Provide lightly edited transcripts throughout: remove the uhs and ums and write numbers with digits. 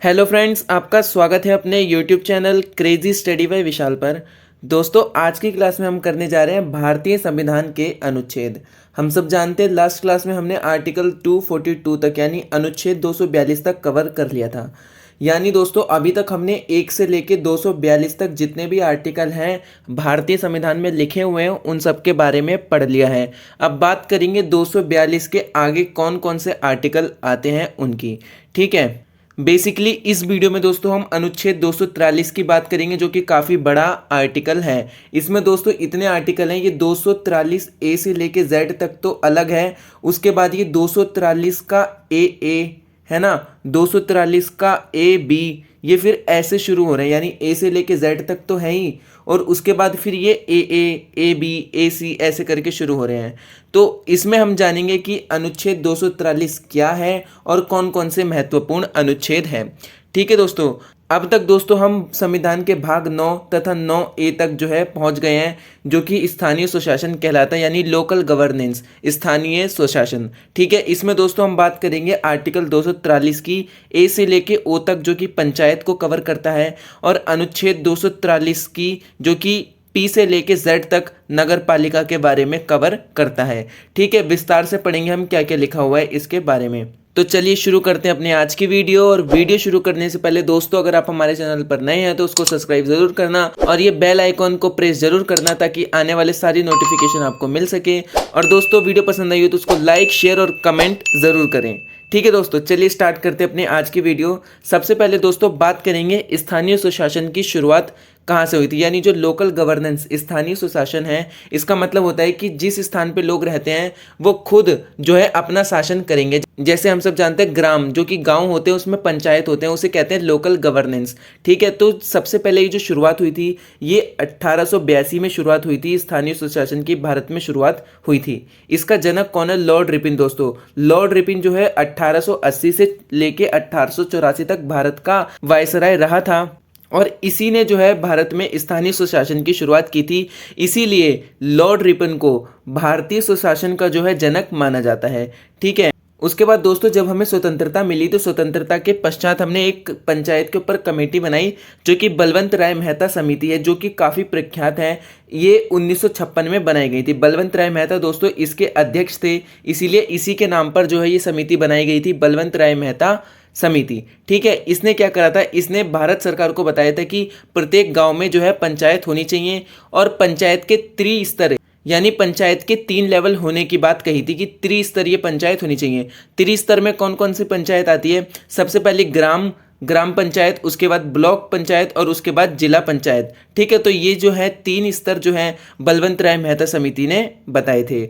Hello friends, आपका स्वागत है अपने YouTube channel crazy study by Vishal पर। दोस्तों, आज की क्लास में हम करने जा रहे हैं भारतीय संविधान के अनुच्छेद। हम सब जानते हैं लास्ट क्लास में हमने आर्टिकल 242 तक यानी अनुच्छेद 242 तक कवर कर लिया था। यानी दोस्तों, अभी तक हमने 1 से लेके 242 तक जितने भी आर्टिकल हैं भारतीय संविधान में लिखे हुए हैं उन सब के बारे में पढ़ लिया है। अब बात करेंगे 242 के आगे कौन कौन से आर्टिकल आते हैं उनकी। ठीक है, बेसिकली इस वीडियो में दोस्तों हम अनुच्छेद 243 की बात करेंगे, जो कि काफ़ी बड़ा आर्टिकल है। इसमें दोस्तों इतने आर्टिकल हैं, ये 243 ए से लेके जेड तक तो अलग है। उसके बाद ये 243 का ए है ना, 243 का ए बी, ये फिर ऐसे शुरू हो रहे हैं, यानी ए से लेके जेड तक तो है ही, और उसके बाद फिर ये ए बी ए सी ऐसे करके शुरू हो रहे हैं। तो इसमें हम जानेंगे कि अनुच्छेद 243 क्या है और कौन कौन से महत्वपूर्ण अनुच्छेद हैं। ठीक है दोस्तों, अब तक दोस्तों हम संविधान के भाग 9 तथा 9A तक जो है पहुंच गए हैं, जो कि स्थानीय स्वशासन कहलाता है, यानी लोकल गवर्नेंस, स्थानीय स्वशासन। ठीक है, इसमें दोस्तों हम बात करेंगे आर्टिकल 243 की ए से लेके ओ तक, जो कि पंचायत को कवर करता है, और अनुच्छेद 243 की जो कि पी से लेके जेड तक नगर पालिका के बारे में कवर करता है। ठीक है, विस्तार से पढ़ेंगे हम क्या क्या लिखा हुआ है इसके बारे में। तो चलिए शुरू करते हैं अपने आज की वीडियो। और वीडियो शुरू करने से पहले दोस्तों, अगर आप हमारे चैनल पर नए हैं तो उसको सब्सक्राइब जरूर करना और ये बेल आइकॉन को प्रेस जरूर करना, ताकि आने वाले सारी नोटिफिकेशन आपको मिल सके। और दोस्तों, वीडियो पसंद आई हो तो उसको लाइक, शेयर और कमेंट जरूर करें। ठीक है दोस्तों, चलिए स्टार्ट करते हैं अपने आज की वीडियो। सबसे पहले दोस्तों बात करेंगे स्थानीय स्वशासन की शुरुआत कहाँ से हुई थी। यानी जो लोकल गवर्नेंस, स्थानीय सुशासन है, इसका मतलब होता है कि जिस स्थान पे लोग रहते हैं वो खुद जो है अपना शासन करेंगे। जैसे हम सब जानते हैं ग्राम, जो कि गांव होते हैं उसमें पंचायत होते हैं, उसे कहते हैं लोकल गवर्नेंस। ठीक है, तो सबसे पहले ये जो शुरुआत हुई थी ये 1882 में शुरुआत हुई थी। स्थानीय सुशासन की भारत में शुरुआत हुई थी। इसका जनक कौन है? Lord Ripon. दोस्तों, लॉर्ड रिपिन जो है 1880 से लेके 1884 तक भारत का वायसराय रहा था, और इसी ने जो है भारत में स्थानीय स्वशासन की शुरुआत की थी। इसीलिए लॉर्ड रिपन को भारतीय स्वशासन का जो है जनक माना जाता है। ठीक है, उसके बाद दोस्तों जब हमें स्वतंत्रता मिली तो स्वतंत्रता के पश्चात हमने एक पंचायत के ऊपर कमेटी बनाई, जो कि बलवंत राय मेहता समिति है, जो कि काफ़ी प्रख्यात है। ये 1956 में बनाई गई थी। बलवंत राय मेहता दोस्तों इसके अध्यक्ष थे, इसीलिए इसी के नाम पर जो है ये समिति बनाई गई थी, बलवंत राय मेहता समिति। ठीक है, इसने क्या करा था, इसने भारत सरकार को बताया था कि प्रत्येक गांव में जो है पंचायत होनी चाहिए, और पंचायत के त्रिस्तर यानी पंचायत के 3 लेवल होने की बात कही थी कि त्रिस्तरीय पंचायत होनी चाहिए। त्रिस्तर में कौन कौन सी पंचायत आती है? सबसे पहले ग्राम पंचायत, उसके बाद ब्लॉक पंचायत और उसके बाद जिला पंचायत। ठीक है, तो ये जो है 3 स्तर जो है बलवंत राय मेहता समिति ने बताए थे।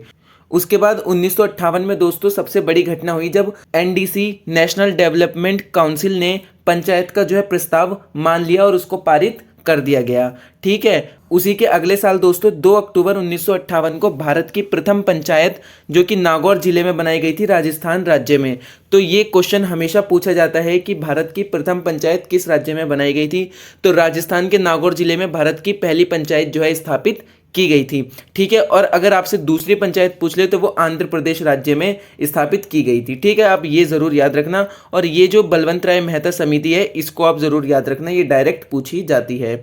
उसके बाद 1958 में दोस्तों सबसे बड़ी घटना हुई, जब एनडीसी नेशनल डेवलपमेंट काउंसिल ने पंचायत का जो है प्रस्ताव मान लिया और उसको पारित कर दिया गया। ठीक है, उसी के अगले साल दोस्तों 2 अक्टूबर 1958 को भारत की प्रथम पंचायत जो कि नागौर जिले में बनाई गई थी, राजस्थान राज्य में। तो ये क्वेश्चन हमेशा पूछा जाता है कि भारत की प्रथम पंचायत किस राज्य में बनाई गई थी, तो राजस्थान के नागौर जिले में भारत की पहली पंचायत जो है स्थापित की गई थी। ठीक है, और अगर आपसे दूसरी पंचायत पूछ ले तो वो आंध्र प्रदेश राज्य में स्थापित की गई थी। ठीक है, आप ये जरूर याद रखना। और ये जो बलवंत राय मेहता समिति है इसको आप जरूर याद रखना, ये डायरेक्ट पूछी जाती है।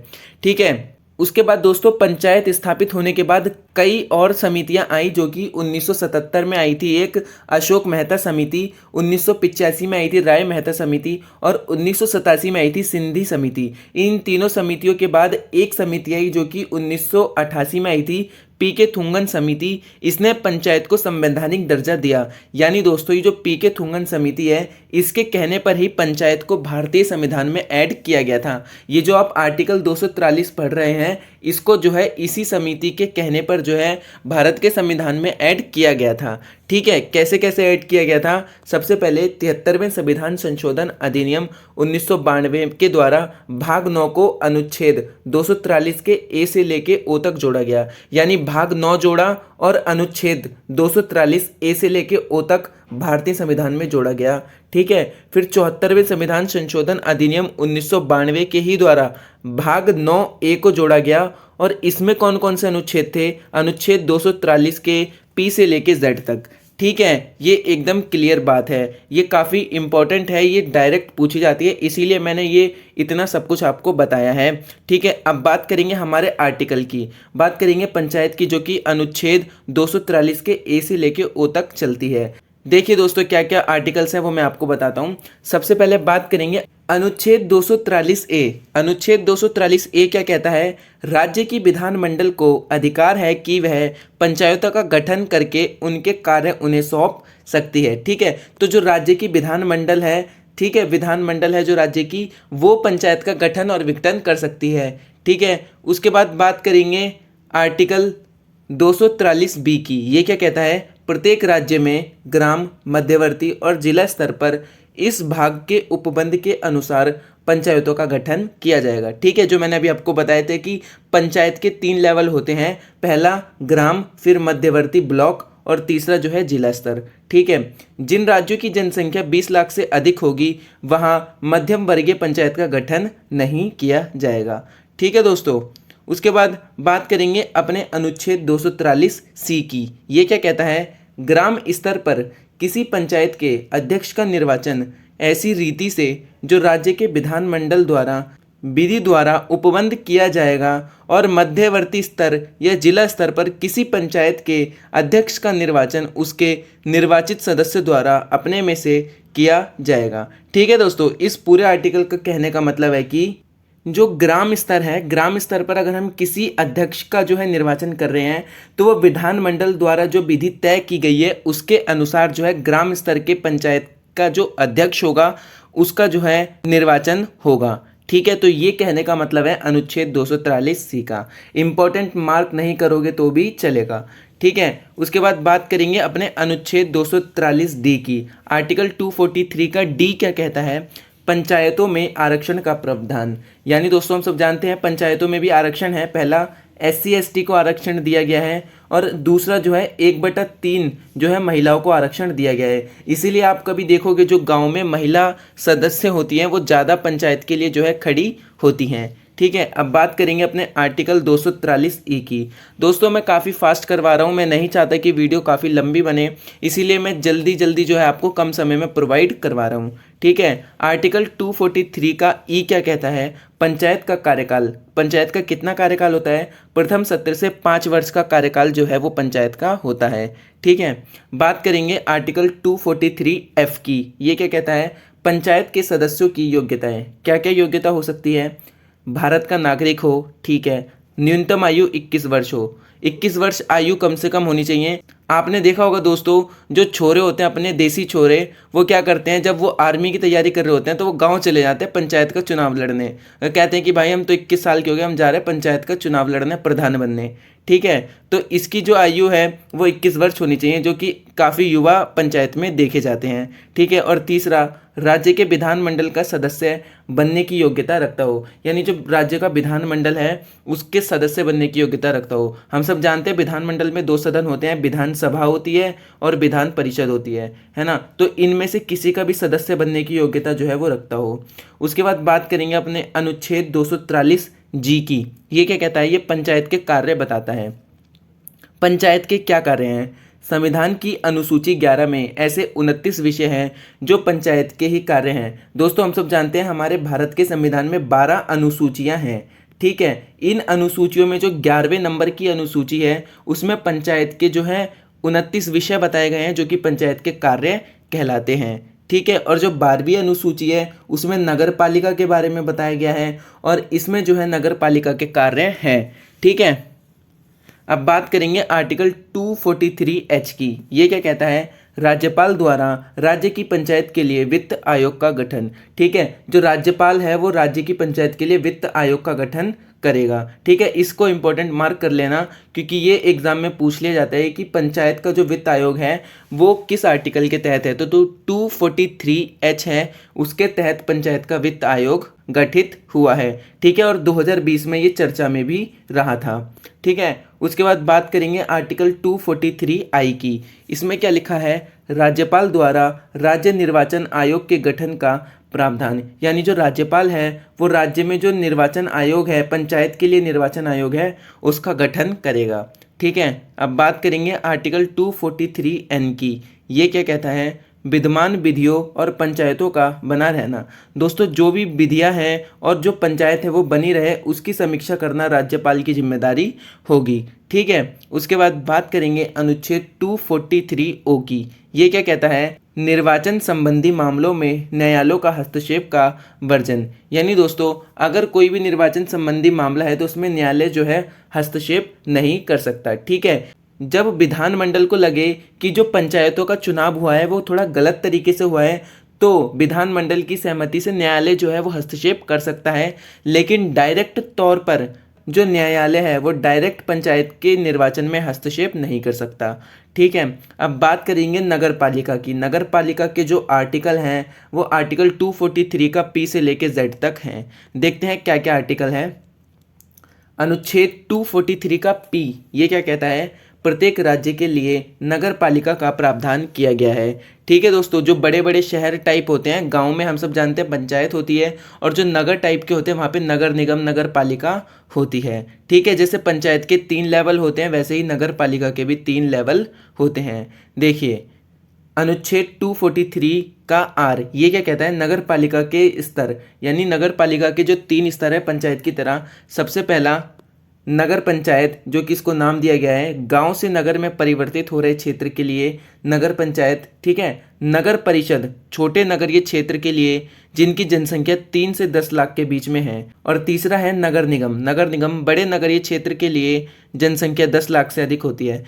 ठीक है, उसके बाद दोस्तों पंचायत स्थापित होने के बाद कई और समितियां आई, जो कि 1977 में आई थी एक अशोक मेहता समिति, 1985 में आई थी राय मेहता समिति, और 1987 में आई थी सिंधी समिति। इन तीनों समितियों के बाद एक समिति आई जो कि 1988 में आई थी, पीके थुंगन समिति। इसने पंचायत को संवैधानिक दर्जा दिया। यानी दोस्तों ये जो पीके थुंगन समिति है, इसके कहने पर ही पंचायत को भारतीय संविधान में ऐड किया गया था। ये जो आप आर्टिकल 243 पढ़ रहे हैं, इसको जो है इसी समिति के कहने पर जो है भारत के संविधान में ऐड किया गया था। ठीक है, कैसे कैसे ऐड किया गया था? सबसे पहले 73वें संविधान संशोधन अधिनियम 1992 के द्वारा भाग 9 को अनुच्छेद 243 के ए से लेके ओ तक जोड़ा गया। यानी भाग 9 जोड़ा और अनुच्छेद 243 ए से लेके ओ तक भारतीय संविधान में जोड़ा गया। ठीक है, फिर 74वें संविधान संशोधन अधिनियम 1992 के ही द्वारा भाग 9A को जोड़ा गया, और इसमें कौन कौन से अनुच्छेद थे? अनुच्छेद 243 के पी से लेके जेड तक। ठीक है, ये एकदम क्लियर बात है, ये काफ़ी इंपॉर्टेंट है, ये डायरेक्ट पूछी जाती है, इसीलिए मैंने ये इतना सब कुछ आपको बताया है। ठीक है, अब बात करेंगे हमारे आर्टिकल की, बात करेंगे पंचायत की, जो कि अनुच्छेद 243 के ए से लेके ओ तक चलती है। देखिए दोस्तों, क्या क्या आर्टिकल्स हैं वो मैं आपको बताता हूँ। सबसे पहले बात करेंगे अनुच्छेद 243 ए। अनुच्छेद 243 ए क्या कहता है? राज्य की विधानमंडल को अधिकार है कि वह पंचायतों का गठन करके उनके कार्य उन्हें सौंप सकती है। ठीक है, तो जो राज्य की विधानमंडल है, ठीक है, विधानमंडल है जो राज्य की, वो पंचायत का गठन और विघटन कर सकती है। ठीक है, उसके बाद बात करेंगे आर्टिकल 243 बी की। ये क्या कहता है? प्रत्येक राज्य में ग्राम, मध्यवर्ती और जिला स्तर पर इस भाग के उपबंध के अनुसार पंचायतों का गठन किया जाएगा। ठीक है, जो मैंने अभी आपको बताए थे कि पंचायत के 3 लेवल होते हैं, पहला ग्राम, फिर मध्यवर्ती ब्लॉक और तीसरा जो है जिला स्तर। ठीक है, जिन राज्यों की जनसंख्या 20 लाख से अधिक होगी वहाँ मध्यम वर्गीय पंचायत का गठन नहीं किया जाएगा। ठीक है दोस्तों, उसके बाद बात करेंगे अपने अनुच्छेद 243 सी की। ये क्या कहता है? ग्राम स्तर पर किसी पंचायत के अध्यक्ष का निर्वाचन ऐसी रीति से जो राज्य के विधानमंडल द्वारा विधि द्वारा उपबंध किया जाएगा, और मध्यवर्ती स्तर या जिला स्तर पर किसी पंचायत के अध्यक्ष का निर्वाचन उसके निर्वाचित सदस्य द्वारा अपने में से किया जाएगा। ठीक है दोस्तों, इस पूरे आर्टिकल का कहने का मतलब है कि जो ग्राम स्तर है, ग्राम स्तर पर अगर हम किसी अध्यक्ष का जो है निर्वाचन कर रहे हैं, तो वो विधानमंडल द्वारा जो विधि तय की गई है उसके अनुसार जो है ग्राम स्तर के पंचायत का जो अध्यक्ष होगा उसका जो है निर्वाचन होगा। ठीक है, तो ये कहने का मतलब है अनुच्छेद 243 सी का। इंपॉर्टेंट मार्क नहीं करोगे तो भी चलेगा। ठीक है, उसके बाद बात करेंगे अपने अनुच्छेद 243 डी की। आर्टिकल 243 का डी क्या कहता है? पंचायतों में आरक्षण का प्रावधान। यानी दोस्तों, हम सब जानते हैं पंचायतों में भी आरक्षण है। पहला SC ST को आरक्षण दिया गया है, और दूसरा जो है 1/3 जो है महिलाओं को आरक्षण दिया गया है। इसीलिए आप कभी देखोगे जो गांव में महिला सदस्य होती हैं वो ज़्यादा पंचायत के लिए जो है खड़ी होती हैं। ठीक है, अब बात करेंगे अपने आर्टिकल 243 ई की। दोस्तों, मैं काफ़ी फास्ट करवा रहा हूँ, मैं नहीं चाहता कि वीडियो काफ़ी लंबी बने, इसीलिए मैं जल्दी जल्दी जो है आपको कम समय में प्रोवाइड करवा रहा हूँ। ठीक है, आर्टिकल 243 का ई क्या कहता है? पंचायत का कार्यकाल। पंचायत का कितना कार्यकाल होता है? प्रथम सत्र से 5 वर्ष का कार्यकाल जो है वो पंचायत का होता है। ठीक है, बात करेंगे आर्टिकल 243 एफ की। ये क्या कहता है? पंचायत के सदस्यों की योग्यताएं। क्या क्या योग्यता हो सकती है? भारत का नागरिक हो, ठीक है, न्यूनतम आयु 21 वर्ष हो, 21 वर्ष आयु कम से कम होनी चाहिए। आपने देखा होगा दोस्तों, जो छोरे होते हैं अपने देसी छोरे, वो क्या करते हैं, जब वो आर्मी की तैयारी कर रहे होते हैं तो वो गांव चले जाते हैं पंचायत का चुनाव लड़ने। कहते हैं कि भाई हम तो 21 साल के हो गए, हम जा रहे हैं पंचायत का चुनाव लड़ने, प्रधान बनने। ठीक है, तो इसकी जो आयु है वो 21 वर्ष होनी चाहिए, जो कि काफ़ी युवा पंचायत में देखे जाते हैं। ठीक है, और तीसरा, राज्य के विधानमंडल का सदस्य बनने की योग्यता रखता हो। यानी जो राज्य का विधानमंडल है उसके सदस्य बनने की योग्यता रखता हो। हम सब जानते हैं विधानमंडल में 2 सदन होते हैं, विधानसभा होती है और विधान परिषद होती है ना। तो इनमें से किसी का भी सदस्य बनने की योग्यता जो है वो रखता हो। उसके बाद बात करेंगे अपने अनुच्छेद 243 जी की। ये क्या कहता है? ये पंचायत के कार्य बताता है। पंचायत के क्या कार्य हैं? संविधान की अनुसूची 11 में ऐसे 29 विषय हैं जो पंचायत के ही कार्य हैं। दोस्तों, हम सब जानते हैं हमारे भारत के संविधान में 12 अनुसूचियां हैं। ठीक है, इन अनुसूचियों में जो 11वें नंबर की अनुसूची है उसमें पंचायत के जो है 29 विषय बताए गए हैं जो कि पंचायत के कार्य कहलाते हैं। ठीक है, और जो 12वीं अनुसूची है उसमें नगर पालिका के बारे में बताया गया है, और इसमें जो है नगर पालिका के कार्य हैं। ठीक है, अब बात करेंगे आर्टिकल 243H की। ये क्या कहता है? राज्यपाल द्वारा राज्य की पंचायत के लिए वित्त आयोग का गठन। ठीक है, जो राज्यपाल है वो राज्य की पंचायत के लिए वित्त आयोग का गठन करेगा। ठीक है, इसको इंपॉर्टेंट मार्क कर लेना, क्योंकि ये एग्जाम में पूछ लिया जाता है कि पंचायत का जो वित्त आयोग है वो किस आर्टिकल के तहत है। तो 243H है, उसके तहत पंचायत का वित्त आयोग गठित हुआ है। ठीक है, और 2020 में ये चर्चा में भी रहा था। ठीक है, उसके बाद बात करेंगे आर्टिकल 243I की। इसमें क्या लिखा है? राज्यपाल द्वारा राज्य निर्वाचन आयोग के गठन का प्रावधान। यानी जो राज्यपाल है वो राज्य में जो निर्वाचन आयोग है, पंचायत के लिए निर्वाचन आयोग है, उसका गठन करेगा। ठीक है, अब बात करेंगे आर्टिकल 243N की। ये क्या कहता है, विद्यमान विधियों और पंचायतों का बना रहना। दोस्तों जो भी विधियां हैं और जो पंचायत है वो बनी रहे, उसकी समीक्षा करना राज्यपाल की जिम्मेदारी होगी। ठीक है, उसके बाद बात करेंगे अनुच्छेद 243 ओ की। ये क्या कहता है, निर्वाचन संबंधी मामलों में न्यायालयों का हस्तक्षेप का वर्जन। यानी दोस्तों अगर कोई भी निर्वाचन संबंधी मामला है तो उसमें न्यायालय जो है हस्तक्षेप नहीं कर सकता। ठीक है, जब विधानमंडल को लगे कि जो पंचायतों का चुनाव हुआ है वो थोड़ा गलत तरीके से हुआ है, तो विधानमंडल की सहमति से न्यायालय जो है वो हस्तक्षेप कर सकता है, लेकिन डायरेक्ट तौर पर जो न्यायालय है वो डायरेक्ट पंचायत के निर्वाचन में हस्तक्षेप नहीं कर सकता। ठीक है, अब बात करेंगे नगर पालिका की। नगर पालिका के जो आर्टिकल हैं वो आर्टिकल 243 का पी से लेके जेड तक हैं। देखते हैं क्या क्या आर्टिकल है। अनुच्छेद 243 का पी ये क्या कहता है, प्रत्येक राज्य के लिए नगर पालिका का प्रावधान किया गया है। ठीक है दोस्तों, जो बड़े बड़े शहर टाइप होते हैं, गांव में हम सब जानते हैं पंचायत होती है, और जो नगर टाइप के होते हैं वहाँ पे नगर निगम नगर पालिका होती है। ठीक है, जैसे पंचायत के 3 लेवल होते हैं वैसे ही नगर पालिका के भी 3 लेवल होते हैं। देखिए अनुच्छेद 243 का आर ये क्या कहता है, नगर पालिका के स्तर, यानी नगर पालिका के जो 3 स्तर है पंचायत की तरह। सबसे पहला नगर पंचायत, जो कि इसको नाम दिया गया है गांव से नगर में परिवर्तित हो रहे क्षेत्र के लिए नगर पंचायत। ठीक है, नगर परिषद छोटे नगरीय क्षेत्र के लिए जिनकी जनसंख्या 3 से 10 लाख के बीच में है। और तीसरा है नगर निगम। नगर निगम बड़े नगरीय क्षेत्र के लिए जनसंख्या 10 लाख से अधिक होती है।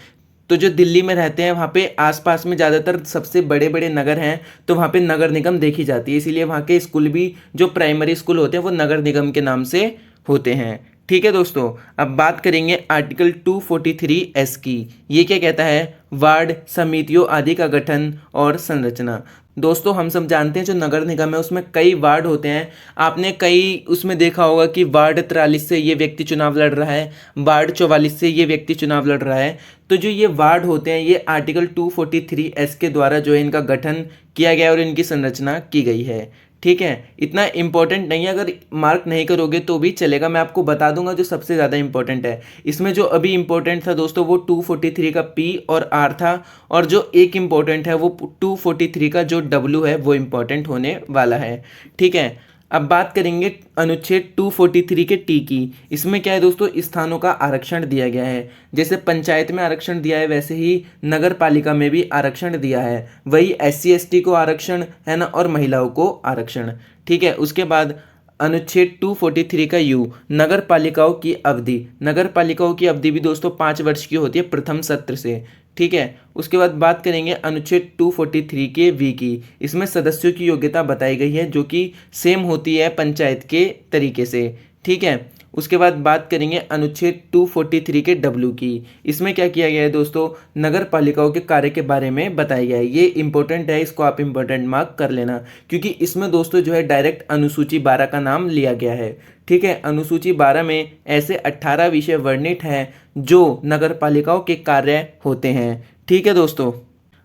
तो जो दिल्ली में रहते हैं वहाँ पे आसपास में ज़्यादातर सबसे बड़े बड़े नगर हैं, तो वहाँ पे नगर निगम देखी जाती है, इसीलिए वहाँ के स्कूल भी जो प्राइमरी स्कूल होते हैं वो नगर निगम के नाम से होते हैं। ठीक है दोस्तों, अब बात करेंगे आर्टिकल 243 एस की। ये क्या कहता है, वार्ड समितियों आदि का गठन और संरचना। दोस्तों हम सब जानते हैं जो नगर निगम है उसमें कई वार्ड होते हैं। आपने कई उसमें देखा होगा कि वार्ड 43 से ये व्यक्ति चुनाव लड़ रहा है, वार्ड 44 से ये व्यक्ति चुनाव लड़ रहा है। तो जो ये वार्ड होते हैं ये आर्टिकल 243 एस के द्वारा जो है इनका गठन किया गया और इनकी संरचना की गई है। ठीक है, इतना इंपॉर्टेंट नहीं है, अगर मार्क नहीं करोगे तो भी चलेगा, मैं आपको बता दूंगा जो सबसे ज़्यादा इंपॉर्टेंट है। इसमें जो अभी इंपॉर्टेंट था दोस्तों वो 243 का पी और आर था, और जो एक इम्पोर्टेंट है वो 243 का जो डब्ल्यू है वो इम्पोर्टेंट होने वाला है। ठीक है, अब बात करेंगे अनुच्छेद 243 के टी की। इसमें क्या है दोस्तों, स्थानों का आरक्षण दिया गया है। जैसे पंचायत में आरक्षण दिया है वैसे ही नगर पालिका में भी आरक्षण दिया है। वही SC ST को आरक्षण है ना, और महिलाओं को आरक्षण। ठीक है, उसके बाद अनुच्छेद 243 का यू, नगर पालिकाओं की अवधि। नगर पालिकाओं की अवधि भी दोस्तों 5 वर्ष की होती है प्रथम सत्र से। ठीक है, उसके बाद बात करेंगे अनुच्छेद 243 के वी की। इसमें सदस्यों की योग्यता बताई गई है जो कि सेम होती है पंचायत के तरीके से। ठीक है, उसके बाद बात करेंगे अनुच्छेद 243 के डब्ल्यू की। इसमें क्या किया गया है दोस्तों, नगर पालिकाओं के कार्य के बारे में बताया गया है। ये इंपॉर्टेंट है, इसको आप इंपॉर्टेंट मार्क कर लेना, क्योंकि इसमें दोस्तों जो है डायरेक्ट अनुसूची 12 का नाम लिया गया है। ठीक है, अनुसूची 12 में ऐसे 18 विषय वर्णित हैं जो नगर पालिकाओं के कार्य होते हैं। ठीक है दोस्तों,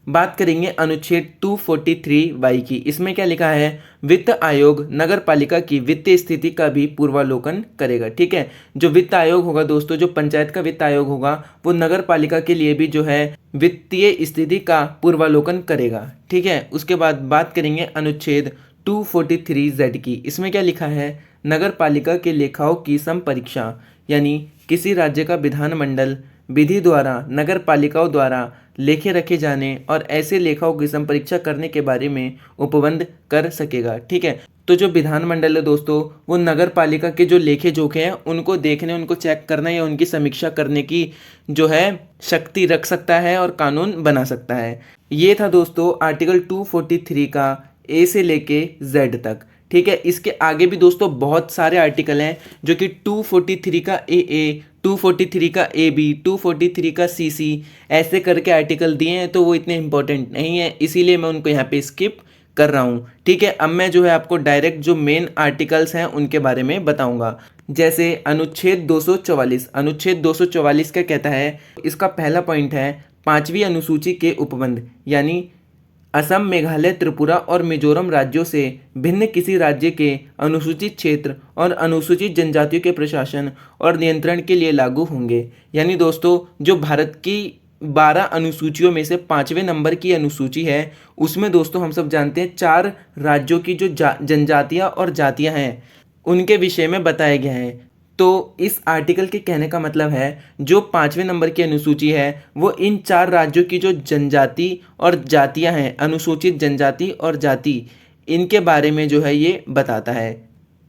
बात करेंगे अनुच्छेद 243 वाई की। इसमें क्या लिखा है, वित्त आयोग नगर पालिका की वित्तीय स्थिति का भी पूर्वावलोकन करेगा। ठीक है, जो वित्त आयोग होगा दोस्तों, जो पंचायत का वित्त आयोग होगा वो नगर पालिका के लिए भी जो है वित्तीय स्थिति का पूर्वावलोकन करेगा। ठीक है, उसके बाद बात करेंगे अनुच्छेद 243 जेड की। इसमें क्या लिखा है, नगर पालिका के लेखाओं की संपरीक्षा, यानी किसी राज्य का विधानमंडल विधि द्वारा नगर पालिकाओं द्वारा लेखे रखे जाने और ऐसे लेखाओं की संपरीक्षा करने के बारे में उपबंध कर सकेगा। ठीक है, तो जो विधानमंडल है दोस्तों वो नगर पालिका के जो लेखे जोखे हैं उनको देखने, उनको चेक करने या उनकी समीक्षा करने की जो है शक्ति रख सकता है और कानून बना सकता है। ये था दोस्तों आर्टिकल 243 का ए से लेके जेड तक। ठीक है, इसके आगे भी दोस्तों बहुत सारे आर्टिकल हैं जो कि 243 का ए, 243 का AB, 243 का CC ऐसे करके आर्टिकल दिए हैं, तो वो इतने इंपॉर्टेंट नहीं है, इसीलिए मैं उनको यहाँ पे स्किप कर रहा हूँ। ठीक है, अब मैं जो है आपको डायरेक्ट जो मेन आर्टिकल्स हैं उनके बारे में बताऊंगा। जैसे अनुच्छेद 244, अनुच्छेद 244 क्या कहता है, इसका पहला पॉइंट है 5वीं अनुसूची के उपबंध, यानी असम, मेघालय, त्रिपुरा और मिजोरम राज्यों से भिन्न किसी राज्य के अनुसूचित क्षेत्र और अनुसूचित जनजातियों के प्रशासन और नियंत्रण के लिए लागू होंगे। यानी दोस्तों जो भारत की 12 अनुसूचियों में से 5वें नंबर की अनुसूची है, उसमें दोस्तों हम सब जानते हैं 4 राज्यों की जो जनजातियाँ और जातियाँ हैं उनके विषय में बताया गया है। तो इस आर्टिकल के कहने का मतलब है जो 5वें नंबर की अनुसूची है वो इन 4 राज्यों की जो जनजाति और जातियाँ हैं, अनुसूचित जनजाति और जाति, इनके बारे में जो है ये बताता है।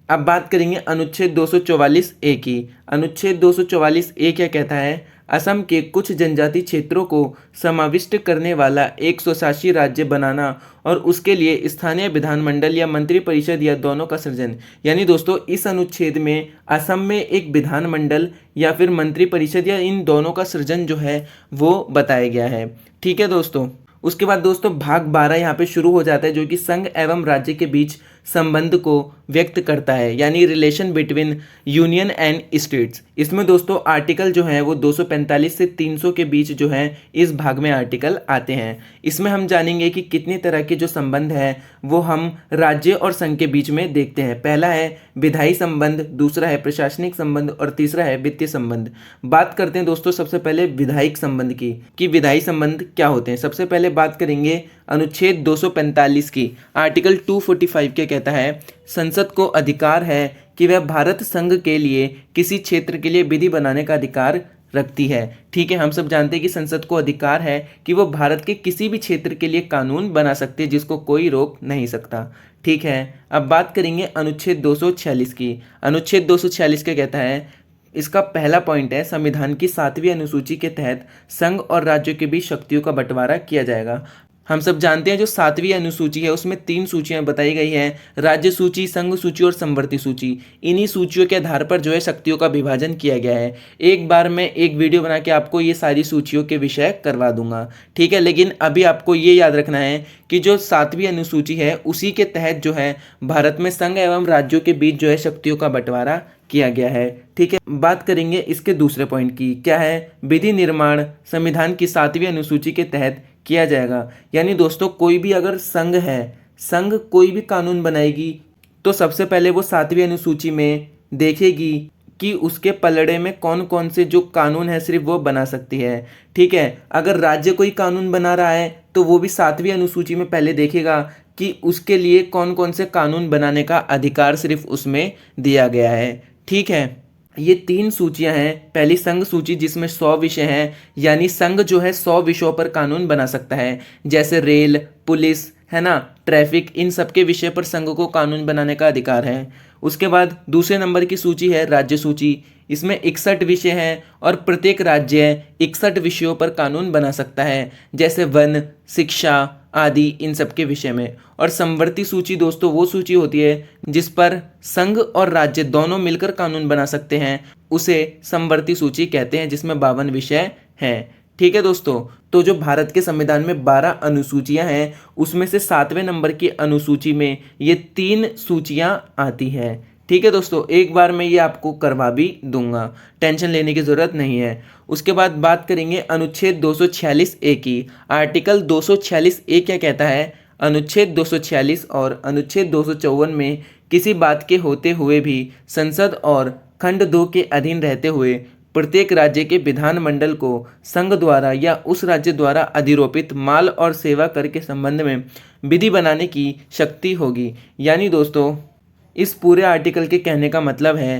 अब बात करेंगे अनुच्छेद 244 ए की। अनुच्छेद 244 ए क्या कहता है? असम के कुछ जनजाति क्षेत्रों को समाविष्ट करने वाला एक स्वशासी राज्य बनाना और उसके लिए स्थानीय विधानमंडल या मंत्रिपरिषद या दोनों का सृजन। यानी दोस्तों इस अनुच्छेद में असम में एक विधानमंडल या फिर मंत्रिपरिषद या इन दोनों का सृजन जो है वो बताया गया है। ठीक है दोस्तों। उसके बाद दोस्तों भाग 12 यहाँ पे शुरू हो जाता है जो कि संघ एवं राज्य के बीच संबंध को व्यक्त करता है, यानी relation between union and states. इसमें दोस्तों आर्टिकल जो है वो 245 से 300 के बीच जो है इस भाग में आर्टिकल आते हैं। इसमें हम जानेंगे कि कितने तरह के जो संबंध है वो हम राज्य और संघ के बीच में देखते हैं। पहला है विधायी संबंध, दूसरा है प्रशासनिक संबंध और तीसरा है वित्तीय संबंध। बात करते हैं दोस्तों सबसे पहले विधायिक संबंध की कि विधायी संबंध क्या होते हैं। सबसे पहले बात करेंगे अनुच्छेद 245 की। आर्टिकल 245 क्या कहता है? संसद को अधिकार है कि वह भारत संघ के लिए किसी क्षेत्र के लिए विधि बनाने का अधिकार रखती है। ठीक है, हम सब जानते हैं कि संसद को अधिकार है कि वो भारत के किसी भी क्षेत्र के लिए कानून बना सकती है जिसको कोई रोक नहीं सकता। ठीक है, अब बात करेंगे अनुच्छेद 246 की। अनुच्छेद 246 क्या कहता है? इसका पहला पॉइंट है संविधान की 7वीं अनुसूची के तहत संघ और राज्यों के बीच शक्तियों का बंटवारा किया जाएगा। हम सब जानते हैं जो 7वीं अनुसूची है उसमें 3 सूचियां बताई गई हैं, राज्य सूची, संघ सूची और समवर्ती सूची। इन्हीं सूचियों के आधार पर जो है शक्तियों का विभाजन किया गया है। एक बार मैं एक वीडियो बना के आपको ये सारी सूचियों के विषय करवा दूंगा। ठीक है, लेकिन अभी आपको ये याद रखना है कि जो 7वीं अनुसूची है उसी के तहत जो है भारत में संघ एवं राज्यों के बीच जो है शक्तियों का बंटवारा किया गया है। ठीक है, बात करेंगे इसके दूसरे पॉइंट की। क्या है? विधि निर्माण संविधान की 7वीं अनुसूची के तहत किया जाएगा। यानी दोस्तों कोई भी अगर संघ है, संघ कोई भी कानून बनाएगी तो सबसे पहले वो 7वीं अनुसूची में देखेगी कि उसके पलड़े में कौन कौन से जो कानून है सिर्फ वो बना सकती है। ठीक है, अगर राज्य कोई कानून बना रहा है तो वो भी 7वीं अनुसूची में पहले देखेगा कि उसके लिए कौन कौन से कानून बनाने का अधिकार सिर्फ उसमें दिया गया है। ठीक है, ये 3 सूचियां हैं। पहली संघ सूची जिसमें 100 विषय हैं, यानी संघ जो है 100 विषयों पर कानून बना सकता है, जैसे रेल, पुलिस, है ना, ट्रैफिक, इन सब के विषय पर संघ को कानून बनाने का अधिकार है। उसके बाद दूसरे नंबर की सूची है राज्य सूची। इसमें 61 विषय हैं और प्रत्येक राज्य 61 विषयों पर कानून बना सकता है, जैसे वन, शिक्षा आदि इन सब के विषय में। और समवर्ती सूची दोस्तों वो सूची होती है जिस पर संघ और राज्य दोनों मिलकर कानून बना सकते हैं, उसे समवर्ती सूची कहते हैं, जिसमें 52 विषय हैं। ठीक है दोस्तों, तो जो भारत के संविधान में 12 अनुसूचियां हैं उसमें से 7वें नंबर की अनुसूची में ये 3 सूचियां आती हैं। ठीक है दोस्तों, एक बार मैं ये आपको करवा भी दूंगा, टेंशन लेने की ज़रूरत नहीं है। उसके बाद बात करेंगे अनुच्छेद 246 ए की। आर्टिकल 246 ए क्या कहता है? अनुच्छेद 246 और अनुच्छेद 254 में किसी बात के होते हुए भी संसद और खंड 2 के अधीन रहते हुए प्रत्येक राज्य के विधानमंडल को संघ द्वारा या उस राज्य द्वारा अधिरोपित माल और सेवा कर के संबंध में विधि बनाने की शक्ति होगी। यानी दोस्तों इस पूरे आर्टिकल के कहने का मतलब है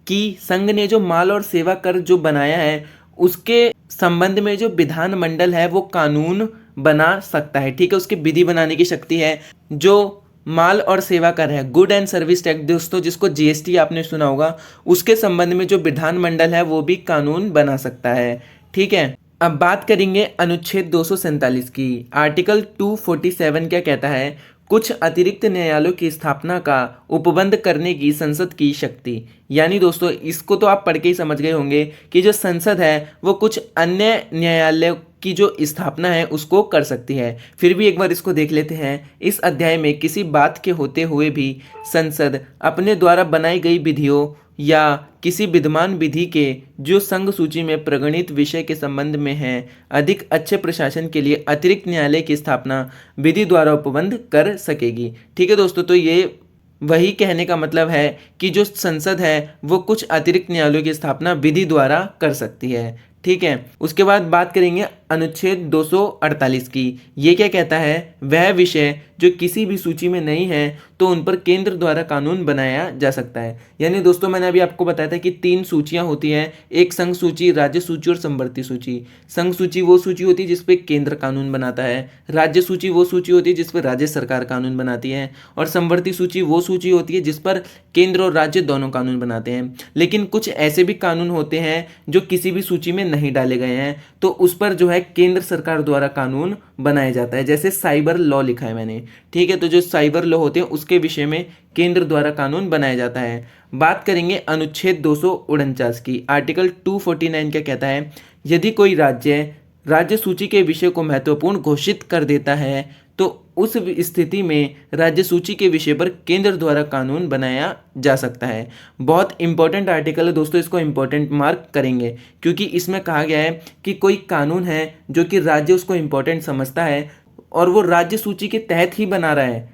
कि संघ ने जो माल और सेवा कर जो बनाया है उसके संबंध में जो विधानमंडल है वो कानून बना सकता है। ठीक है, उसकी विधि बनाने की शक्ति है। जो माल और सेवा कर है, गुड एंड सर्विस टैक्स दोस्तों, जिसको जीएसटी आपने सुना होगा, उसके संबंध में जो विधानमंडल है वो भी कानून बना सकता है। ठीक है, अब बात करेंगे अनुच्छेद 247 की। आर्टिकल 247 क्या कहता है? कुछ अतिरिक्त न्यायालयों की स्थापना का उपबंध करने की संसद की शक्ति। यानी दोस्तों इसको तो आप पढ़ के ही समझ गए होंगे कि जो संसद है वो कुछ अन्य न्यायालयों की जो स्थापना है उसको कर सकती है। फिर भी एक बार इसको देख लेते हैं। इस अध्याय में किसी बात के होते हुए भी संसद अपने द्वारा बनाई गई विधियों या किसी विद्यमान विधि के जो संघ सूची में प्रगणित विषय के संबंध में है अधिक अच्छे प्रशासन के लिए अतिरिक्त न्यायालय की स्थापना विधि द्वारा उपबंध कर सकेगी। ठीक है दोस्तों, तो ये वही कहने का मतलब है कि जो संसद है वो कुछ अतिरिक्त न्यायालयों की स्थापना विधि द्वारा कर सकती है। ठीक है। उसके बाद बात करेंगे अनुच्छेद 248 की। ये क्या कहता है, वह विषय जो किसी भी सूची में नहीं है तो उन पर केंद्र द्वारा कानून बनाया जा सकता है। यानी दोस्तों मैंने अभी आपको बताया था कि 3 सूचियां होती हैं, एक संघ सूची, राज्य सूची और समवर्ती सूची। संघ सूची वो सूची होती है जिसपे केंद्र कानून बनाता है, राज्य सूची वो सूची होती है जिस पर राज्य सरकार कानून बनाती है, और समवर्ती सूची वो सूची होती है जिस पर केंद्र और राज्य दोनों कानून बनाते हैं। लेकिन कुछ ऐसे भी कानून होते हैं जो किसी भी सूची में नहीं डाले गए हैं, तो उस पर जो है केंद्र सरकार द्वारा कानून बनाया जाता है। जैसे साइबर लॉ लिखा है मैंने, ठीक है, तो जो साइबर लॉ होते हैं उसके विषय में केंद्र द्वारा कानून बनाया जाता है। बात करेंगे अनुच्छेद 249 की। आर्टिकल 249 क्या कहता है, यदि कोई राज्य सूची के विषय को महत्वपूर्ण घोषित कर देता है तो उस स्थिति में राज्य सूची के विषय पर केंद्र द्वारा कानून बनाया जा सकता है। बहुत इंपॉर्टेंट आर्टिकल है दोस्तों, इसको इंपॉर्टेंट मार्क करेंगे क्योंकि इसमें कहा गया है कि कोई कानून है जो कि राज्य उसको इंपॉर्टेंट समझता है और वो राज्य सूची के तहत ही बना रहा है,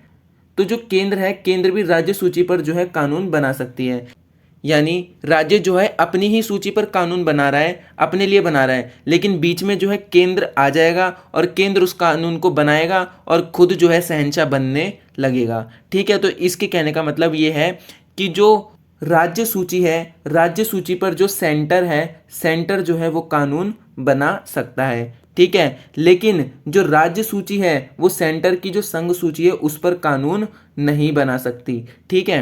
तो जो केंद्र है, केंद्र भी राज्य सूची पर जो है कानून बना सकती है। यानी राज्य जो है अपनी ही सूची पर कानून बना रहा है, अपने लिए बना रहा है, लेकिन बीच में जो है केंद्र आ जाएगा और केंद्र उस कानून को बनाएगा और खुद जो है शहंशाह बनने लगेगा। ठीक है, तो इसके कहने का मतलब ये है कि जो राज्य सूची है, राज्य सूची पर जो सेंटर है, सेंटर जो है वो कानून बना सकता है। ठीक है, लेकिन जो राज्य सूची है वो सेंटर की जो संघ सूची है उस पर कानून नहीं बना सकती। ठीक है,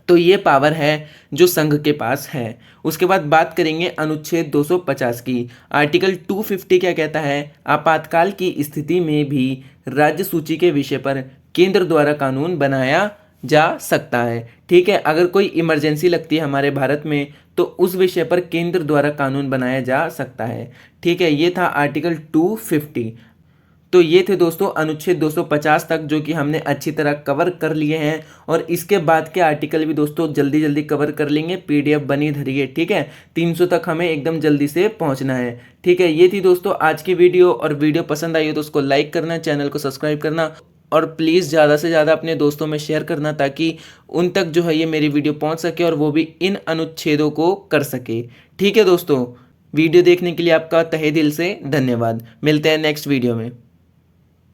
तो ये पावर है जो संघ के पास है। उसके बाद बात करेंगे अनुच्छेद 250 की। आर्टिकल 250 क्या कहता है, आपातकाल की स्थिति में भी राज्य सूची के विषय पर केंद्र द्वारा कानून बनाया जा सकता है। ठीक है, अगर कोई इमरजेंसी लगती है हमारे भारत में तो उस विषय पर केंद्र द्वारा कानून बनाया जा सकता है। ठीक है, ये था आर्टिकल 250। तो ये थे दोस्तों अनुच्छेद 250 तक जो कि हमने अच्छी तरह कवर कर लिए हैं, और इसके बाद के आर्टिकल भी दोस्तों जल्दी जल्दी कवर कर लेंगे। पीडीएफ बनी धरिए, ठीक है, 300 तक हमें एकदम जल्दी से पहुंचना है। ठीक है, ये थी दोस्तों आज की वीडियो, और वीडियो पसंद आई हो तो उसको लाइक करना, चैनल को सब्सक्राइब करना, और प्लीज़ ज़्यादा से ज़्यादा अपने दोस्तों में शेयर करना ताकि उन तक जो है ये मेरी वीडियो पहुँच सके और वो भी इन अनुच्छेदों को कर सके। ठीक है दोस्तों, वीडियो देखने के लिए आपका तहे दिल से धन्यवाद। मिलते हैं नेक्स्ट वीडियो में।